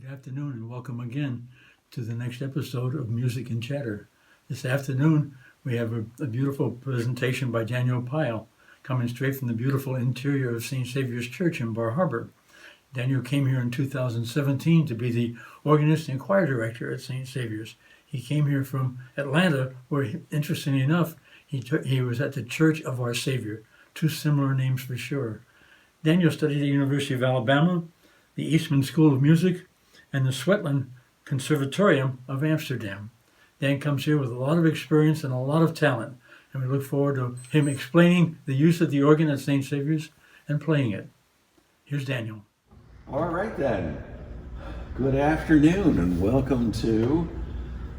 Good afternoon and welcome again to the next episode of Music and Chatter. This afternoon we have a beautiful presentation by Daniel Pyle coming straight from the beautiful interior of St. Saviour's Church in Bar Harbor. Daniel came here in 2017 to be the organist and choir director at St. Saviour's. He came here from Atlanta where, interestingly enough, he was at the Church of Our Saviour. Two similar names for sure. Daniel studied at the University of Alabama, the Eastman School of Music, and the Sweetland Conservatorium of Amsterdam. Dan comes here with a lot of experience and a lot of talent, and we look forward to him explaining the use of the organ at St. Saviour's and playing it. Here's Daniel. All right then. Good afternoon and welcome to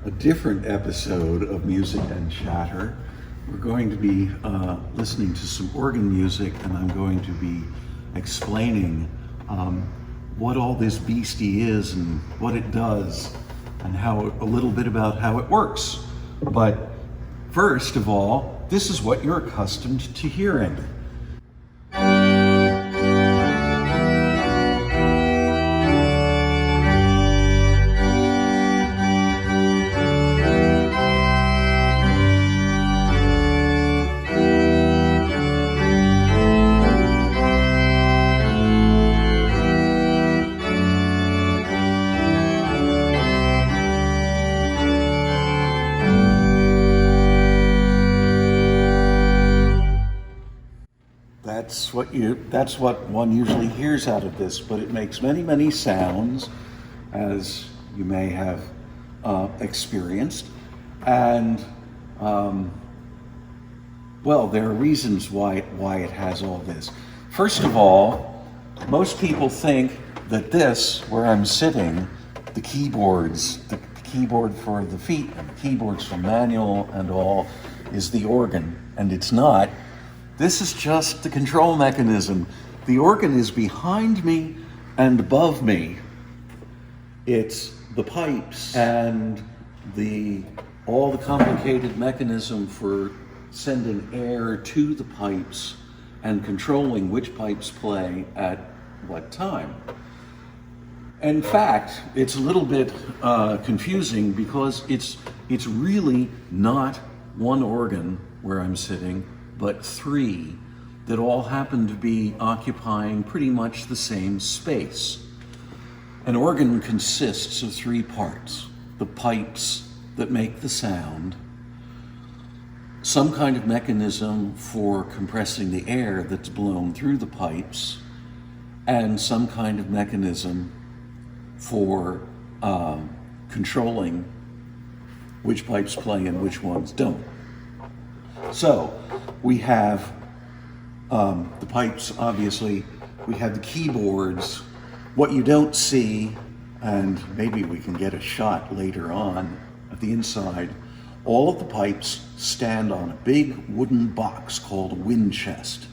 a different episode of Music and Chatter. We're going to be listening to some organ music, and I'm going to be explaining what all this beastie is and what it does and how a little bit about how it works. But first of all, this is what you're accustomed to hearing. That's what one usually hears out of this, but it makes many, many sounds, as you may have experienced. And well, there are reasons why it has all this. First of all, most people think that this, where I'm sitting, the keyboards, the keyboard for the feet and the keyboards for manual and all, is the organ, and it's not. This is just the control mechanism. The organ is behind me and above me. It's the pipes and all the complicated mechanism for sending air to the pipes and controlling which pipes play at what time. In fact, it's a little bit confusing because it's really not one organ where I'm sitting, but three that all happen to be occupying pretty much the same space. An organ consists of three parts: the pipes that make the sound, some kind of mechanism for compressing the air that's blown through the pipes, and some kind of mechanism for controlling which pipes play and which ones don't. So we have the pipes, obviously. We have the keyboards. What you don't see, and maybe we can get a shot later on at the inside, all of the pipes stand on a big wooden box called a wind chest,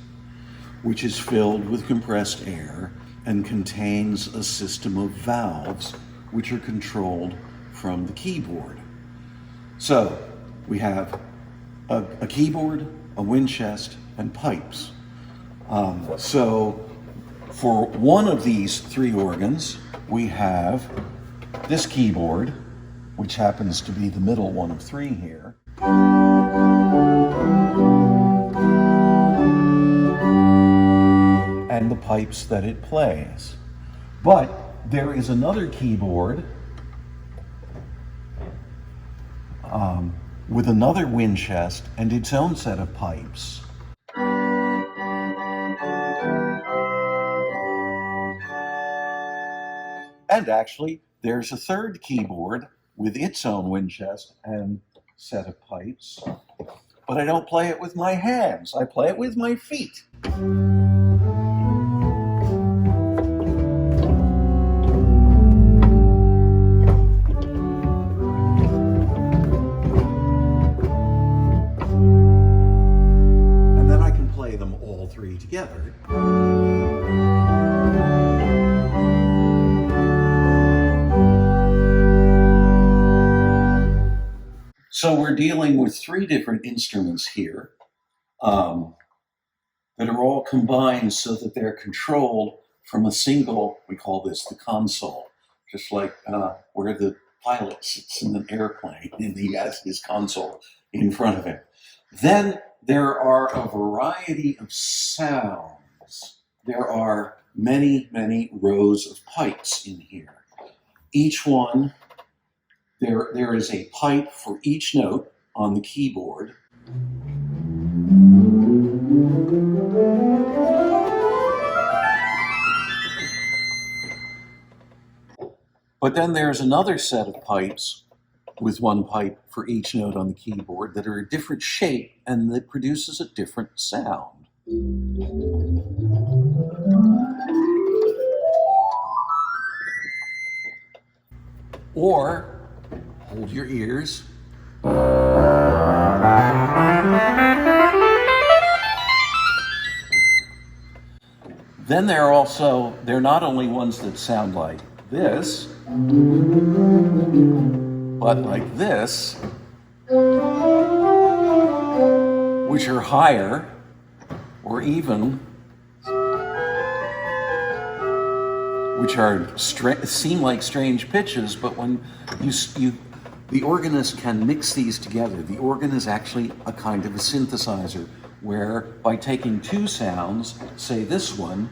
which is filled with compressed air and contains a system of valves which are controlled from the keyboard. So we have a keyboard, a wind chest, and pipes. So for one of these three organs, we have this keyboard, which happens to be the middle one of three here. And the pipes that it plays. But there is another keyboard with another wind chest and its own set of pipes. And actually, there's a third keyboard with its own wind chest and set of pipes. But I don't play it with my hands, I play it with my feet. Together. So we're dealing with three different instruments here that are all combined so that they're controlled from a single, we call this the console, just like where the pilot sits in an airplane and he has his console in front of him. Then there are a variety of sounds. There are many, many rows of pipes in here. Each one, there is a pipe for each note on the keyboard. But then there's another set of pipes with one pipe for each note on the keyboard that are a different shape and that produces a different sound. Or, hold your ears. Then they're not only ones that sound like this, but like this, which are higher, or even, which are seem like strange pitches, but when the organist can mix these together. The organ is actually a kind of a synthesizer, where by taking two sounds, say this one,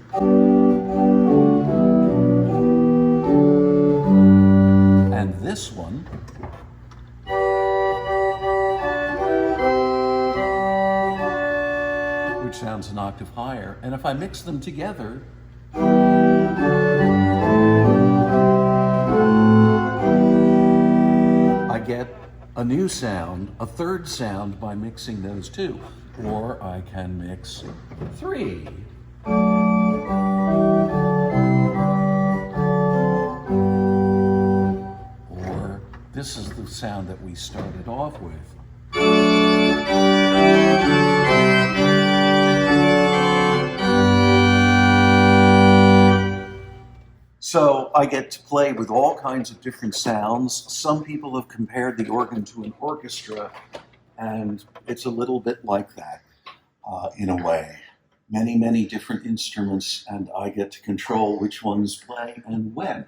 and this one, which sounds an octave higher, and if I mix them together, I get a new sound, a third sound by mixing those two. Or I can mix three. Or this is the sound that we started off with. So I get to play with all kinds of different sounds. Some people have compared the organ to an orchestra, and it's a little bit like that in a way. Many, many different instruments, and I get to control which ones play and when.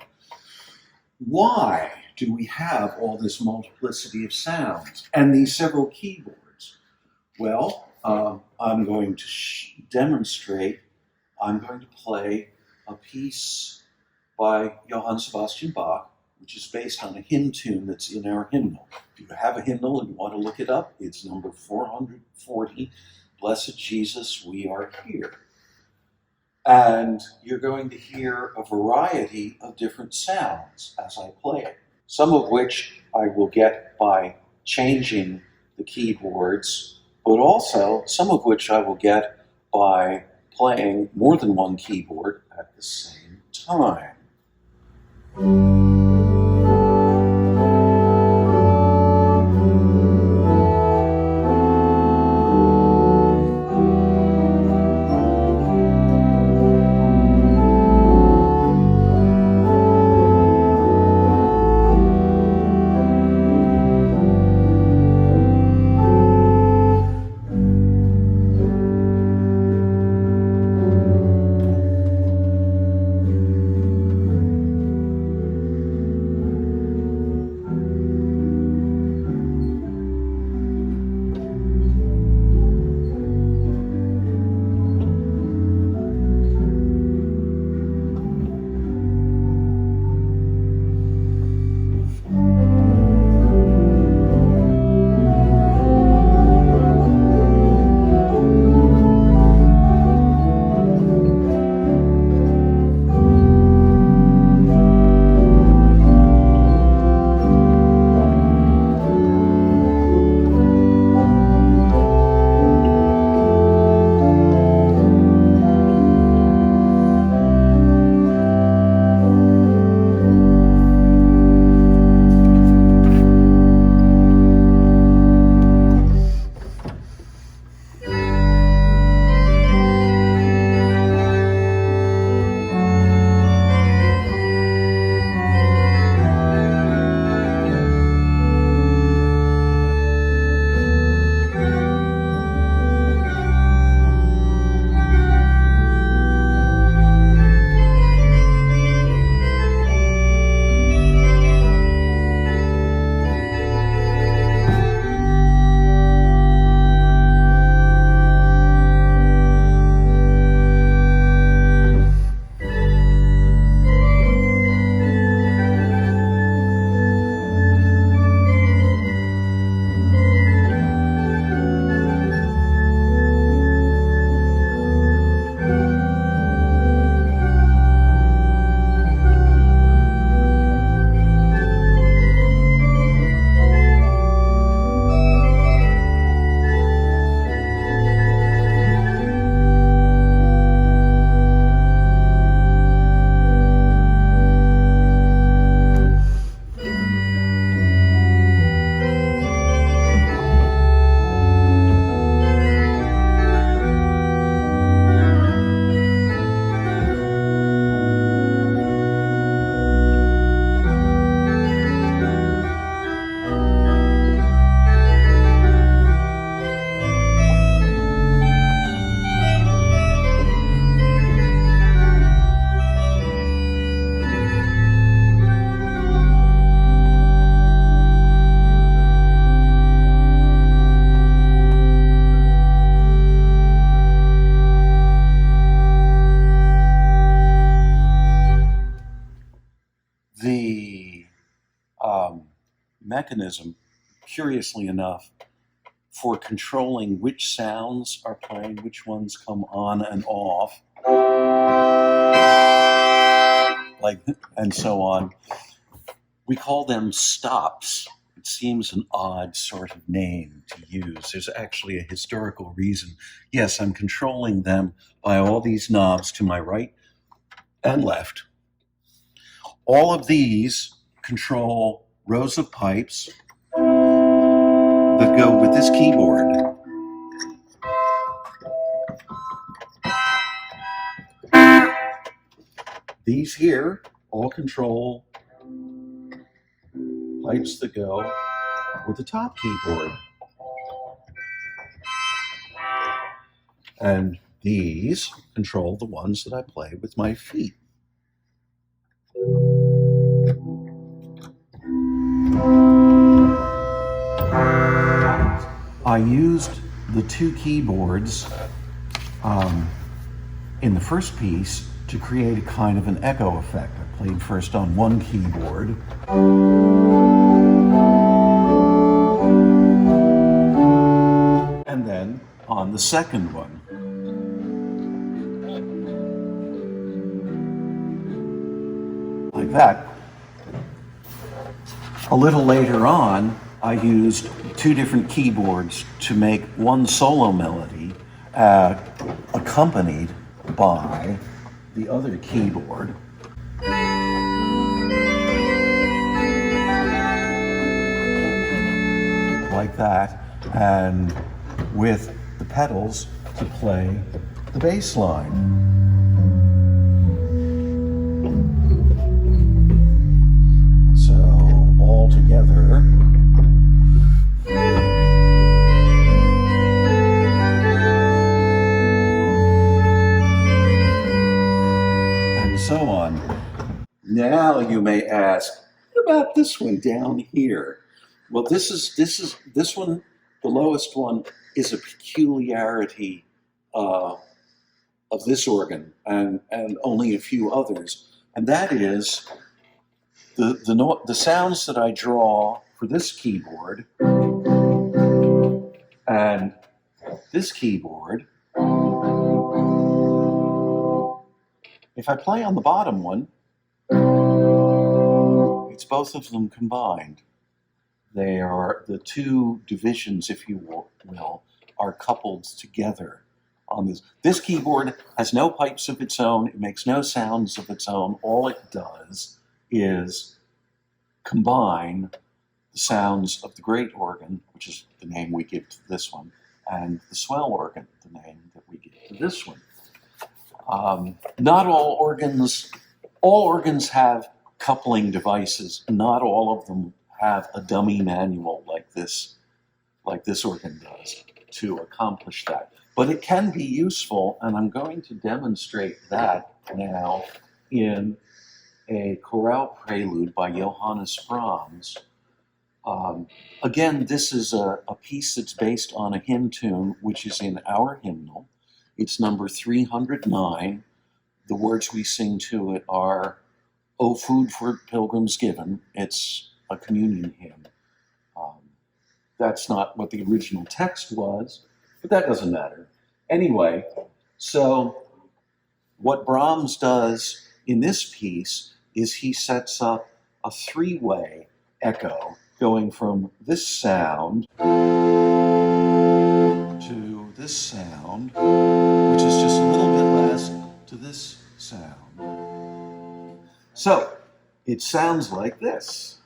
Why do we have all this multiplicity of sounds and these several keyboards? Well, I'm going to demonstrate. I'm going to play a piece by Johann Sebastian Bach, which is based on a hymn tune that's in our hymnal. If you have a hymnal and you want to look it up, it's number 440, Blessed Jesus, We Are Here. And you're going to hear a variety of different sounds as I play it, some of which I will get by changing the keyboards, but also some of which I will get by playing more than one keyboard at the same time. the mechanism, curiously enough, for controlling which sounds are playing, which ones come on and off, like, and so on. We call them stops. It seems an odd sort of name to use. There's actually a historical reason. Yes, I'm controlling them by all these knobs to my right and left. All of these control rows of pipes that go with this keyboard. These here all control pipes that go with the top keyboard. And these control the ones that I play with my feet. I used the two keyboards in the first piece to create a kind of an echo effect. I played first on one keyboard. And then on the second one. Like that. A little later on, I used two different keyboards to make one solo melody accompanied by the other keyboard. Like that, and with the pedals to play the bass line. So all together, and so on. Now you may ask, what about this one down here? Well, this one, the lowest one, is a peculiarity of this organ and only a few others, and that is the sounds that I draw for this keyboard and this keyboard. If I play on the bottom one, it's both of them combined. They are the two divisions, if you will, are coupled together on this. This keyboard has no pipes of its own. It makes no sounds of its own. All it does is combine the sounds of the great organ, which is the name we give to this one, and the swell organ, the name that we give to this one. Not all organs have coupling devices. Not all of them have a dummy manual like this organ does to accomplish that. But it can be useful, and I'm going to demonstrate that now in a chorale prelude by Johannes Brahms. Again, this is a piece that's based on a hymn tune, which is in our hymnal. It's number 309. The words we sing to it are, "O food for pilgrims given." It's a communion hymn. That's not what the original text was, but that doesn't matter. Anyway, so what Brahms does in this piece is he sets up a three-way echo going from this sound to this sound, which is just a little bit less, to this sound. So it sounds like this.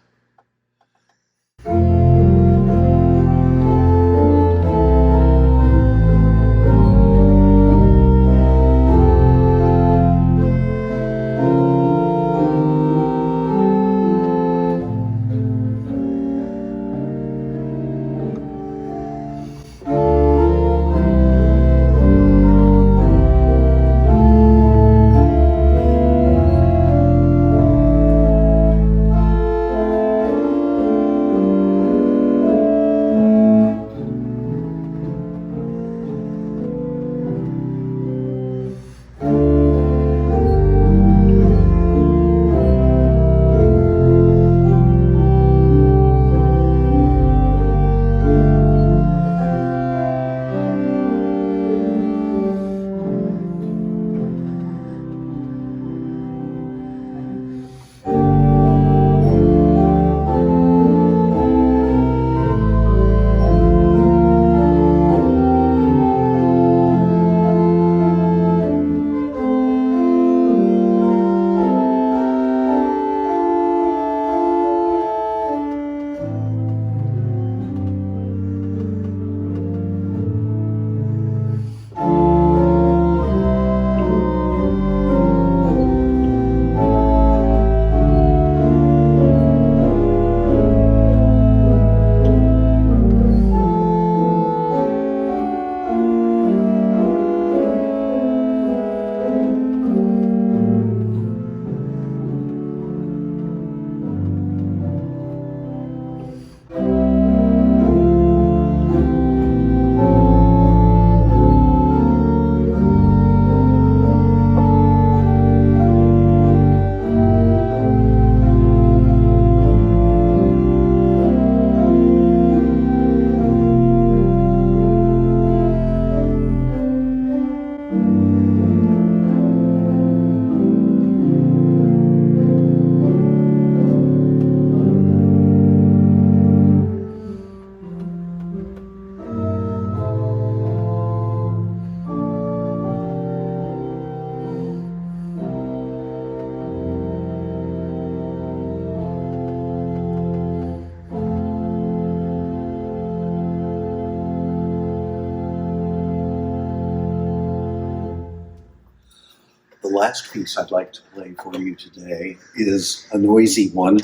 last piece I'd like to play for you today is a noisy one.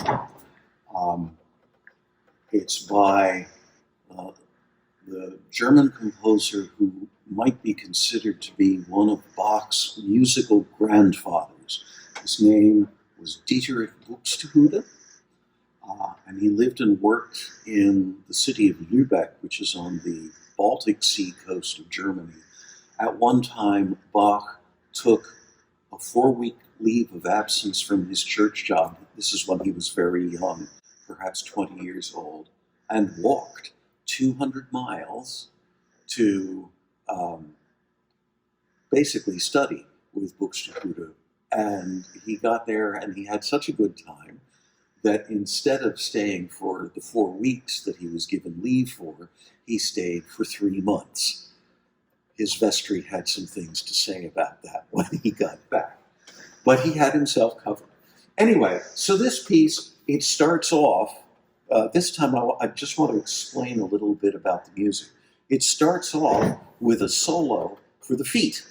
It's by the German composer who might be considered to be one of Bach's musical grandfathers. His name was Dietrich Buxtehude, and he lived and worked in the city of Lübeck, which is on the Baltic Sea coast of Germany. At one time, Bach took a 4-week leave of absence from his church job. This is when he was very young, perhaps 20 years old, and walked 200 miles to basically study with Buxtehude. And he got there and he had such a good time that instead of staying for the 4 weeks that he was given leave for, he stayed for 3 months. His vestry had some things to say about that when he got back. But he had himself covered. Anyway, so this piece, it starts off, this time I just want to explain a little bit about the music. It starts off with a solo for the feet.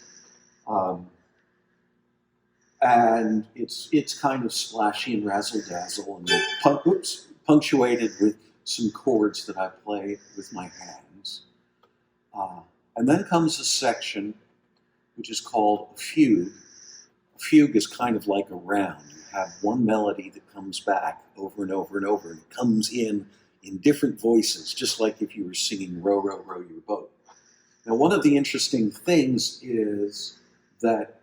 And it's kind of splashy and razzle-dazzle and punctuated with some chords that I play with my hands. And then comes a section which is called a fugue. A fugue is kind of like a round. You have one melody that comes back over and over and over, and it comes in different voices, just like if you were singing Row, Row, Row Your Boat. Now, one of the interesting things is that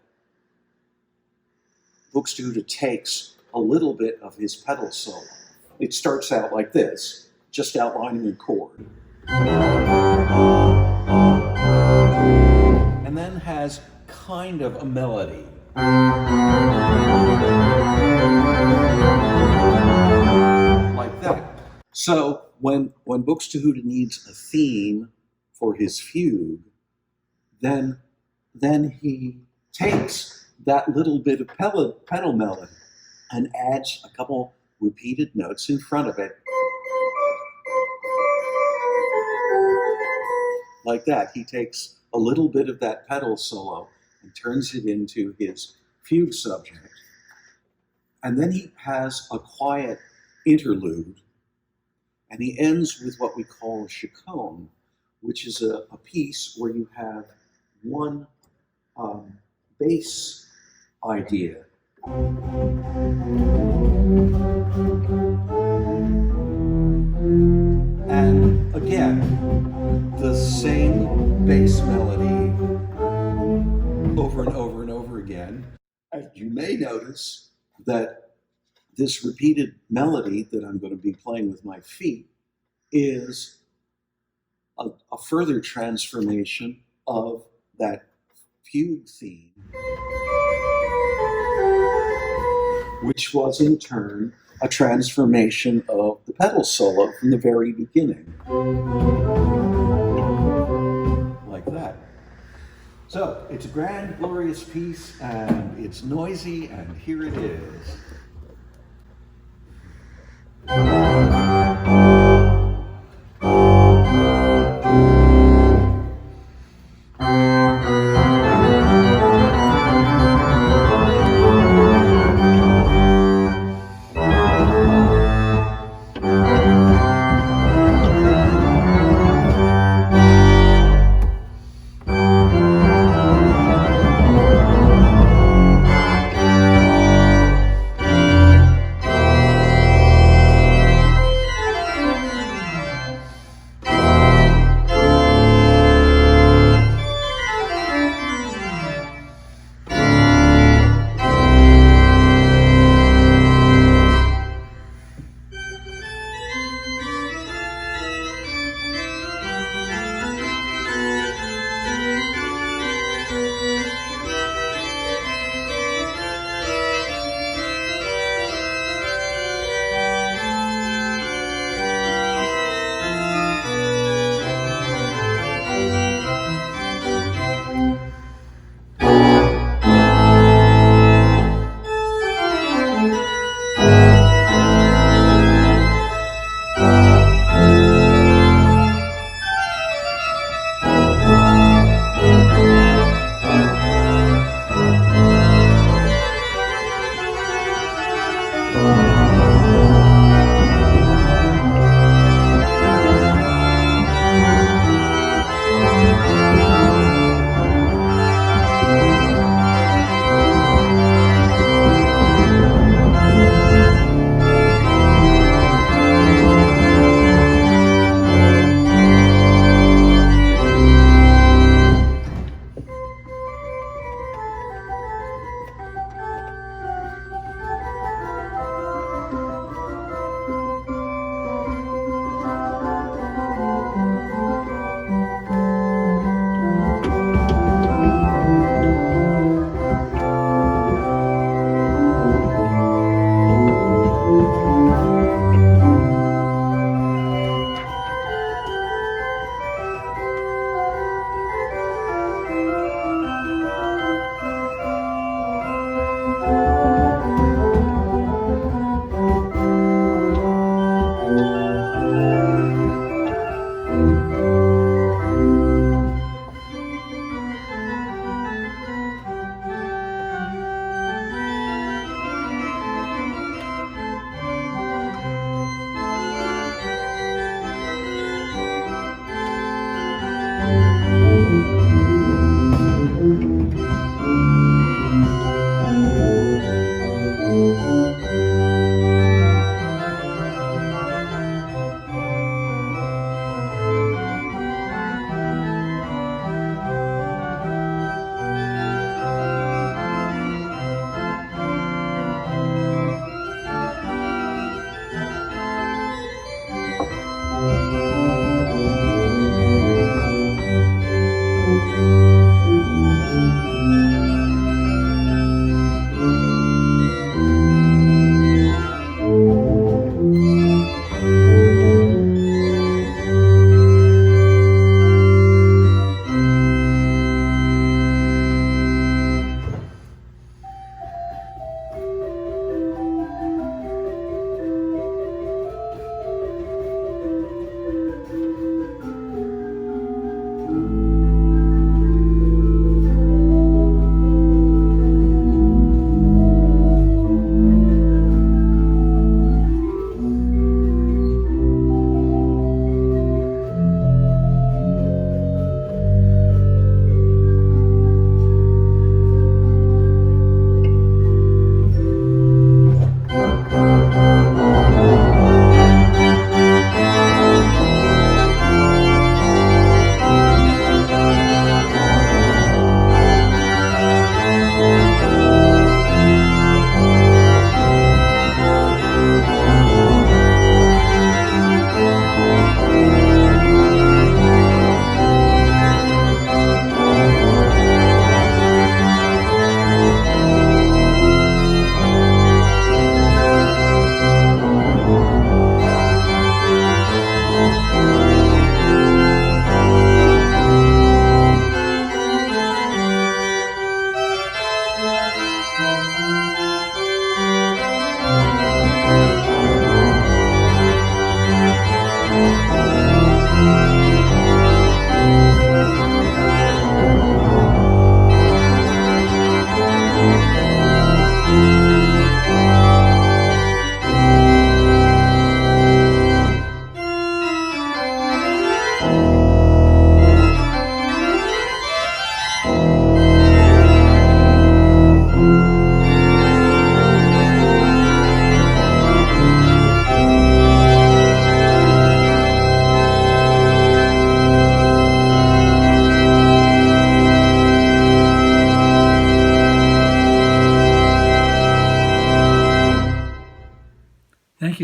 Buxtehude takes a little bit of his pedal solo. It starts out like this, just outlining a chord. And then has kind of a melody. Like that. So when Buxtehude needs a theme for his fugue, then he takes that little bit of pedal melody and adds a couple repeated notes in front of it. Like that. He takes a little bit of that pedal solo and turns it into his fugue subject. And then he has a quiet interlude, and he ends with what we call a chaconne, which is a piece where you have one bass idea. And again, the same bass melody over and over and over again. And you may notice that this repeated melody that I'm going to be playing with my feet is a further transformation of that fugue theme, which was in turn a transformation of the pedal solo from the very beginning. Like that. So it's a grand, glorious piece, and it's noisy, and here it is.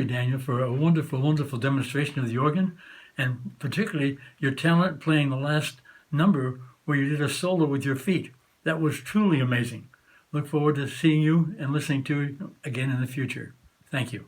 Daniel, for a wonderful, wonderful demonstration of the organ, and particularly your talent playing the last number where you did a solo with your feet. That was truly amazing. Look forward to seeing you and listening to you again in the future. Thank you.